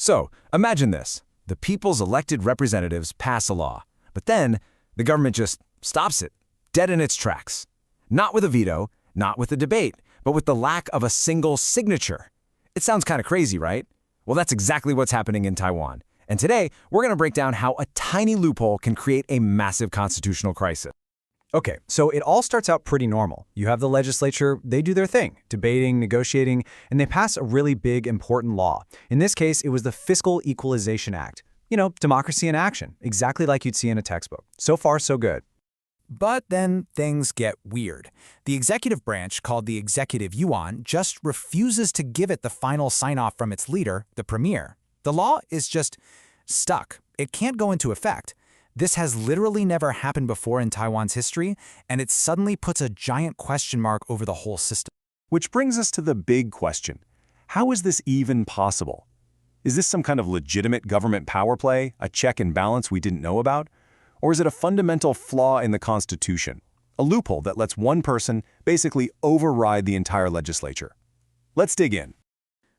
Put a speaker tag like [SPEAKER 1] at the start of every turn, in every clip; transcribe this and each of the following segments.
[SPEAKER 1] So, imagine this. The people's elected representatives pass a law, but then the government just stops it, dead in its tracks. Not with a veto, not with a debate, but with the lack of a single signature. It sounds kind of crazy, right? Well, that's exactly what's happening in Taiwan. And today, we're going to break down how a tiny loophole can create a massive constitutional crisis.
[SPEAKER 2] Okay, so it all starts out pretty normal. You have the legislature, they do their thing, debating, negotiating, and they pass a really big, important law. In this case, it was the Fiscal Equalization Act. You know, democracy in action, exactly like you'd see in a textbook. So far, so good.
[SPEAKER 3] But then things get weird. The executive branch, called the Executive Yuan, just refuses to give it the final sign-off from its leader, the premier. The law is just stuck. It can't go into effect. This has literally never happened before in Taiwan's history, and it suddenly puts a giant question mark over the whole system.
[SPEAKER 4] Which brings us to the big question. How is this even possible? Is this some kind of legitimate government power play, a check and balance we didn't know about? Or is it a fundamental flaw in the Constitution, a loophole that lets one person basically override the entire legislature? Let's dig in.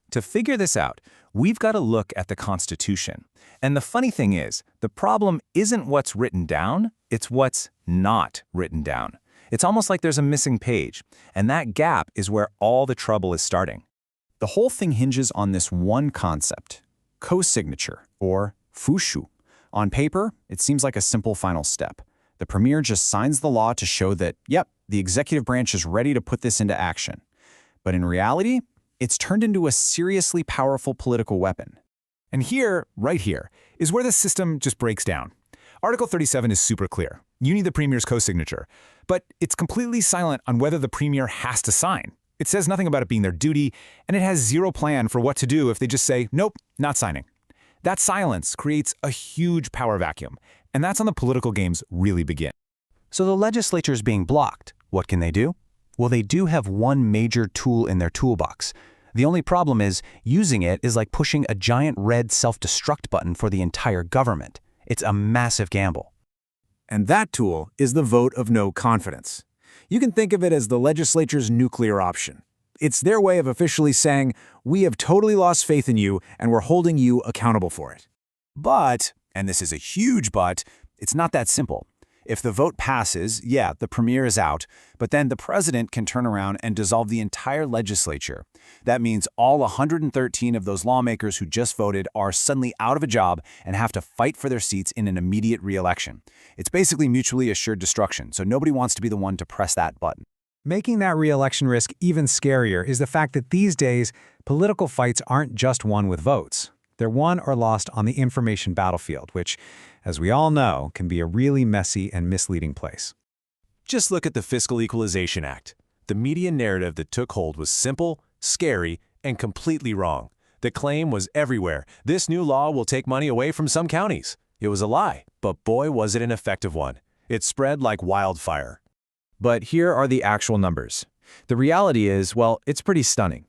[SPEAKER 2] To figure this out, we've got to look at the Constitution. And the funny thing is, the problem isn't what's written down, it's what's not written down. It's almost like there's a missing page, and that gap is where all the trouble is starting. The whole thing hinges on this one concept, co-signature, or fushu. On paper, it seems like a simple final step. The premier just signs the law to show that, yep, the executive branch is ready to put this into action. But in reality, it's turned into a seriously powerful political weapon.
[SPEAKER 5] And here, right here, is where the system just breaks down. Article 37 is super clear. You need the premier's co-signature. But it's completely silent on whether the premier has to sign. It says nothing about it being their duty, and it has zero plan for what to do if they just say, nope, not signing. That silence creates a huge power vacuum, and that's when the political games really begin.
[SPEAKER 2] So the legislature's being blocked. What can they do? Well, they do have one major tool in their toolbox. The only problem is, using it is like pushing a giant red self-destruct button for the entire government. It's a massive gamble.
[SPEAKER 1] And that tool is the vote of no confidence. You can think of it as the legislature's nuclear option. It's their way of officially saying, we have totally lost faith in you and we're holding you accountable for it. But, and this is a huge but, it's not that simple. If the vote passes, yeah, the premier is out, but then the president can turn around and dissolve the entire legislature. That means all 113 of those lawmakers who just voted are suddenly out of a job and have to fight for their seats in an immediate re-election. It's basically mutually assured destruction, so nobody wants to be the one to press that button.
[SPEAKER 6] Making that re-election risk even scarier is the fact that these days, political fights aren't just won with votes. They're won or lost on the information battlefield, which, as we all know, can be a really messy and misleading place.
[SPEAKER 4] Just look at the Fiscal Equalization Act. The media narrative that took hold was simple, scary, and completely wrong. The claim was everywhere. This new law will take money away from some counties. It was a lie, but boy was it an effective one. It spread like wildfire.
[SPEAKER 2] But here are the actual numbers. The reality is, well, it's pretty stunning.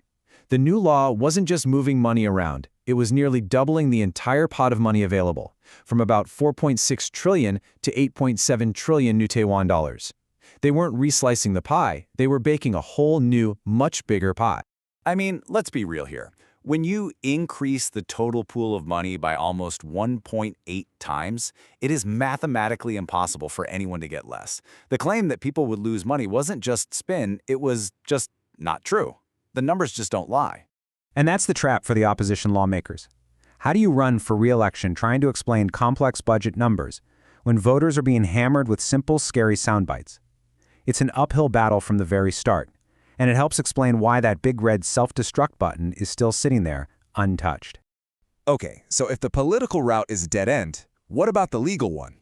[SPEAKER 2] The new law wasn't just moving money around. It was nearly doubling the entire pot of money available, from about 4.6 trillion to 8.7 trillion new Taiwan dollars. They weren't reslicing the pie, they were baking a whole new, much bigger pie.
[SPEAKER 7] I mean, let's be real here. When you increase the total pool of money by almost 1.8 times, it is mathematically impossible for anyone to get less. The claim that people would lose money wasn't just spin, it was just not true. The numbers just don't lie.
[SPEAKER 2] And that's the trap for the opposition lawmakers. How do you run for re-election trying to explain complex budget numbers when voters are being hammered with simple, scary sound bites? It's an uphill battle from the very start, and it helps explain why that big red self-destruct button is still sitting there, untouched.
[SPEAKER 1] Okay, so if the political route is dead end, what about the legal one?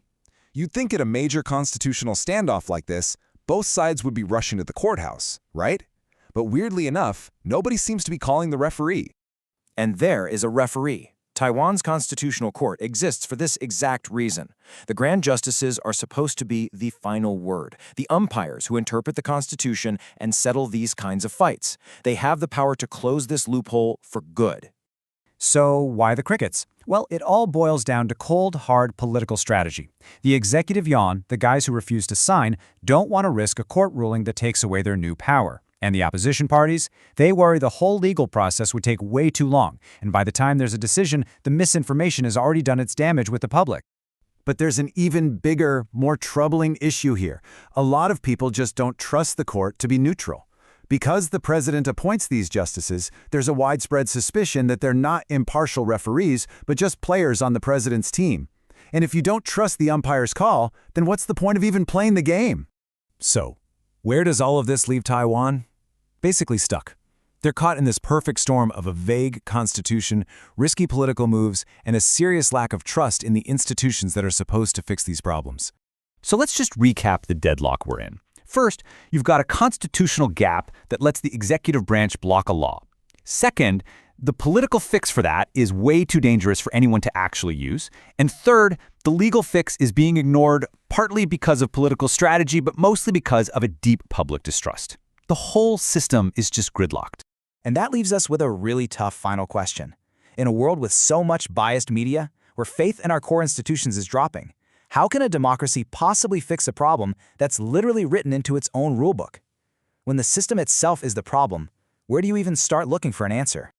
[SPEAKER 1] You'd think at a major constitutional standoff like this, both sides would be rushing to the courthouse, right? But weirdly enough, nobody seems to be calling the referee.
[SPEAKER 8] And there is a referee. Taiwan's constitutional court exists for this exact reason. The grand justices are supposed to be the final word, the umpires who interpret the Constitution and settle these kinds of fights. They have the power to close this loophole for good.
[SPEAKER 6] So why the crickets? Well, it all boils down to cold, hard political strategy. The executive yuan, the guys who refuse to sign, don't want to risk a court ruling that takes away their new power. And the opposition parties? They worry the whole legal process would take way too long, and by the time there's a decision, the misinformation has already done its damage with the public.
[SPEAKER 1] But there's an even bigger, more troubling issue here. A lot of people just don't trust the court to be neutral. Because the president appoints these justices, there's a widespread suspicion that they're not impartial referees, but just players on the president's team. And if you don't trust the umpire's call, then what's the point of even playing the game?
[SPEAKER 2] So, where does all of this leave Taiwan? Basically stuck. They're caught in this perfect storm of a vague constitution, risky political moves, and a serious lack of trust in the institutions that are supposed to fix these problems.
[SPEAKER 5] So let's just recap the deadlock we're in. First, you've got a constitutional gap that lets the executive branch block a law. Second, the political fix for that is way too dangerous for anyone to actually use. And third, the legal fix is being ignored partly because of political strategy, but mostly because of a deep public distrust. The whole system is just gridlocked.
[SPEAKER 3] And that leaves us with a really tough final question. In a world with so much biased media, where faith in our core institutions is dropping, how can a democracy possibly fix a problem that's literally written into its own rulebook? When the system itself is the problem, where do you even start looking for an answer?